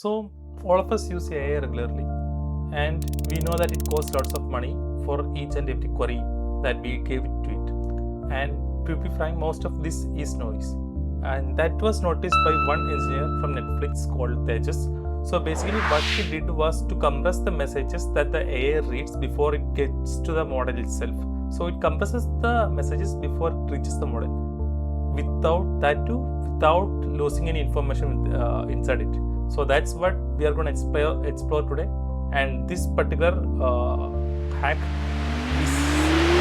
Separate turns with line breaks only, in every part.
So all of us use AI regularly, and we know that it costs lots of money for each and every query that we give to it. And to be frank, most of this is noise. And that was noticed by one engineer from Netflix called Tejas. So basically what he did was to compress the messages that the AI reads before it gets to the model itself. So it compresses the messages before it reaches the model without losing any information inside it. So that's what we are going to explore today. And this particular hack is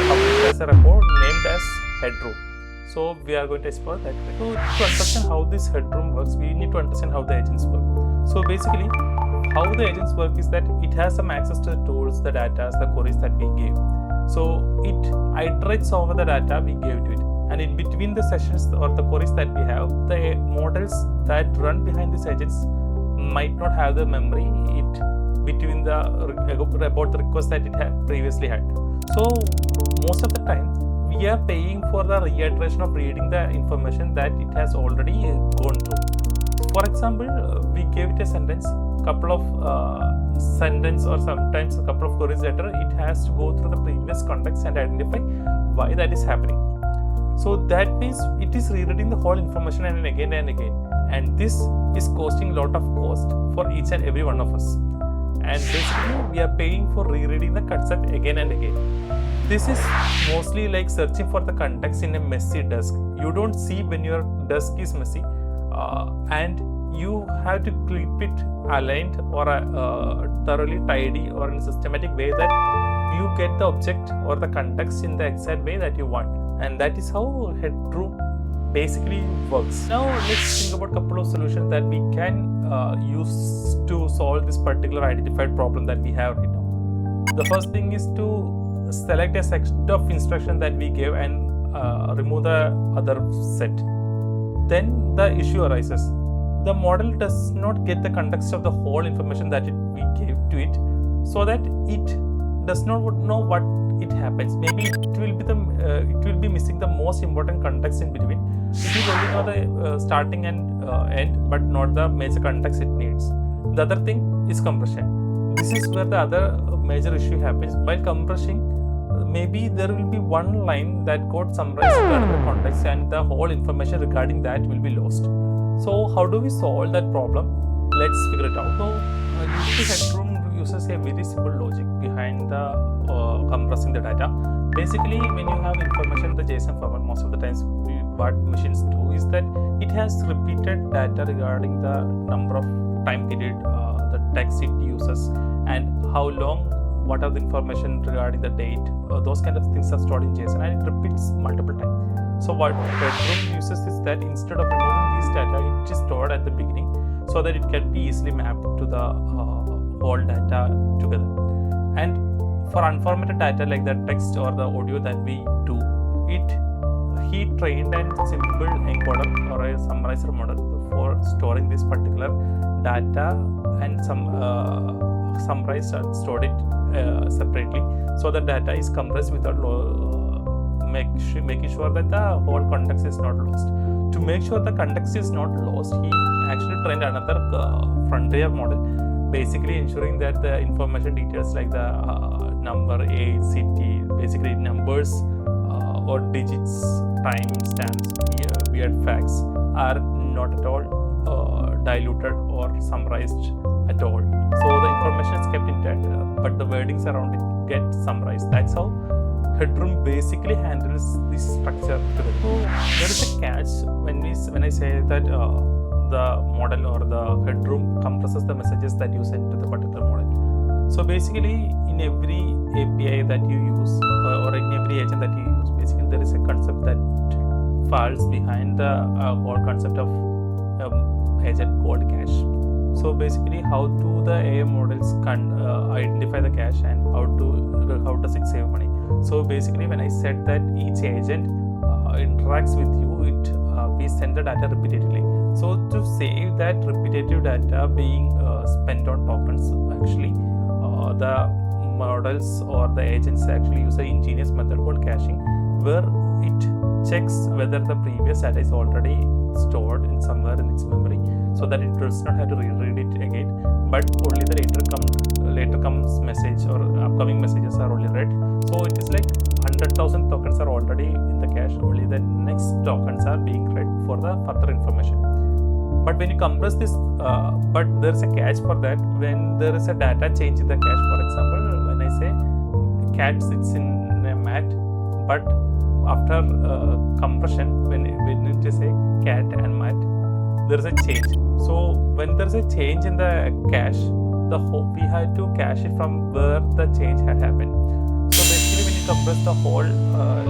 published as a report named as Headroom. So we are going to explore that. So to understand how this Headroom works, we need to understand how the agents work. So basically, how the agents work is that it has some access to the tools, the data, the queries that we gave. So it iterates over the data we gave to it. And in between the sessions or the queries that we have, the models that run behind these agents might not have the memory between about the request that it had previously had. So most of the time we are paying for the reiteration of reading the information that it has already gone through. For example, we gave it a sentence, couple of sentence or sometimes a couple of queries later, it has to go through the previous context and identify why that is happening. So that means it is rereading the whole information and again and again, and this is costing a lot of cost for each and every one of us. And basically we are paying for rereading the concept again and again. This is mostly like searching for the context in a messy disk. You don't see when your disk is messy, and you have to keep it aligned or thoroughly tidy or in a systematic way that you get the object or the context in the exact way that you want. And that is how Headroom basically works. Now let's think about a couple of solutions that we can use to solve this particular identified problem that we have right now. The first thing is to select a set of instructions that we gave and remove the other set. Then the issue arises. The model does not get the context of the whole information that we gave to it, so that it does not know what it happens. Maybe it will be missing the most important context in between. It will only know the starting and end, but not the major context it needs. The other thing is compression. This is where the other major issue happens. While compressing, maybe there will be one line that got summarized in another context, and the whole information regarding that will be lost. So how do we solve that problem? Let's figure it out. So Headroom uses a very simple logic behind the compressing the data. Basically, when you have information in the JSON format, most of the times what machines do is that it has repeated data regarding the number of time period, the text it uses, and how long, what are the information regarding the date, those kind of things are stored in JSON, and it repeats multiple times. So what Headroom uses is that instead of removing these data, it is stored at the beginning so that it can be easily mapped to the whole data together. And for unformatted data like the text or the audio that we do, he trained a simple encoder or a summarizer model for storing this particular data and summarized and stored it separately, so the data is compressed without making sure that the whole context is not lost. To make sure the context is not lost, he actually trained another frontier model, basically ensuring that the information details like the number, age, city, basically numbers or digits, time stamps, weird facts are not at all diluted or summarized at all. So the information is kept intact, but the wordings around it get summarized. That's how Headroom basically handles this structure together. So there is a catch when I say that the model or the Headroom compresses the messages that you send to the particular model. So basically, in every API that you use or in every agent that you use, basically there is a concept that falls behind the whole concept of agent called cache. So basically, how do the AI models identify the cache, and how does it save money? So basically, when I said that each agent interacts with you, we send the data repetitively. So to save that repetitive data being spent on tokens, actually the models or the agents actually use an ingenious method called caching, where it checks whether the previous data is already stored in somewhere in its memory, so that it does not have to reread it again, but only the later comes message or upcoming messages are only read. So it is like 100,000 tokens are already in the cache, only the next tokens are being read for the further information. But when you compress this, but there is a catch for that. When there is a data change in the cache, for example, when I say cat sits in a mat, but after compression, when it is a cat and mat, there is a change. So when there is a change in the cache, we had to cache it from where the change had happened. So basically, when you compress the whole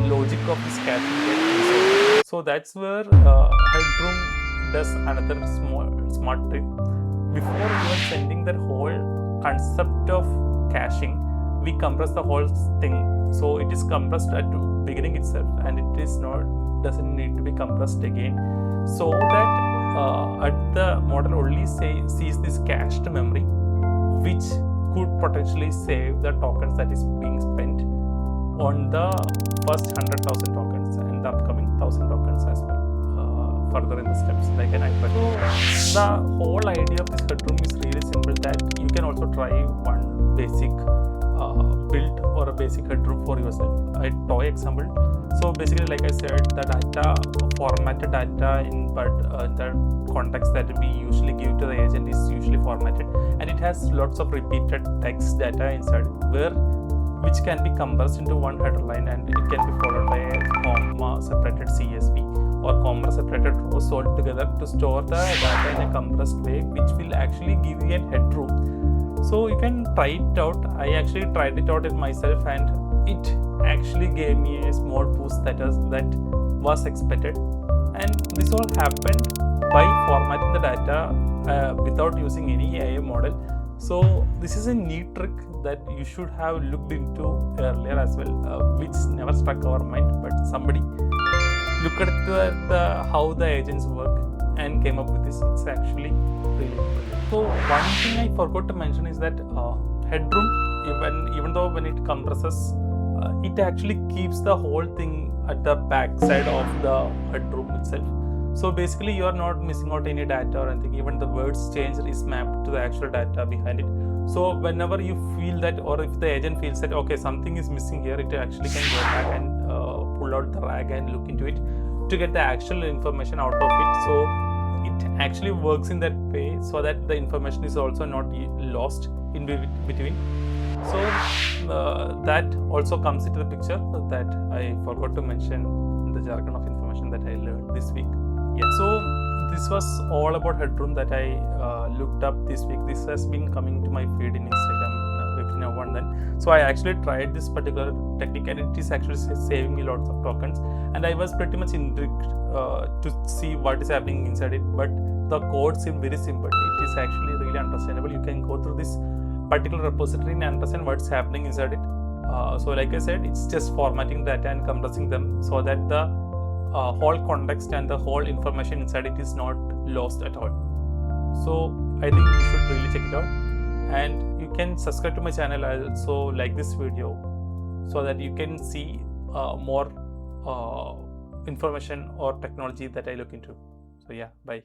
logic of this cache, so that's where Headroom does another smart trick. Before even sending that whole concept of caching, we compress the whole thing. So it is compressed at the beginning itself, and it is doesn't need to be compressed again. So that at the model only sees this cached memory, which could potentially save the tokens that is being spent on the first 100,000 tokens and the upcoming 1,000 tokens as well. Further in the steps like an iPad. So the whole idea of this Headroom is really simple, that you can also try one basic build or a basic Headroom for yourself. A toy example. So basically, like I said, the data, formatted data in the context that we usually give to the agent is usually formatted, and it has lots of repeated text data inside, which can be compressed into one header line, and it can be followed by a comma separated CSV or comma separated rows all together to store the data in a compressed way, which will actually give you a headroom. So you can try it out. I actually tried it out myself, and it actually gave me a small boost that was expected. And this all happened by formatting the data without using any AI model. So this is a neat trick that you should have looked into earlier as well, which never struck our mind, but somebody looked at how the agents work and came up with this. It's actually really cool. So one thing I forgot to mention is that Headroom, even though when it compresses, it actually keeps the whole thing at the back side of the Headroom itself. So basically, you are not missing out any data or anything. Even the words change is mapped to the actual data behind it. So whenever you feel that, or if the agent feels that okay, something is missing here, it actually can go back and pull out the RAG and look into it to get the actual information out of it. So it actually works in that way, so that the information is also not lost in between. So that also comes into the picture that I forgot to mention in the jargon of information that I learned this week. Yeah, so this was all about Headroom that I looked up this week. This has been coming to my feed in Instagram every now and then. So I actually tried this particular technique, and it is actually saving me lots of tokens. And I was pretty much intrigued to see what is happening inside it. But the code seemed very simple. It is actually really understandable. You can go through this particular repository and understand what's happening inside it. So like I said, it's just formatting data and compressing them so that the whole context and the whole information inside it is not lost at all. So I think you should really check it out, and you can subscribe to my channel. I also like this video so that you can see more information or technology that I look into. So yeah, bye.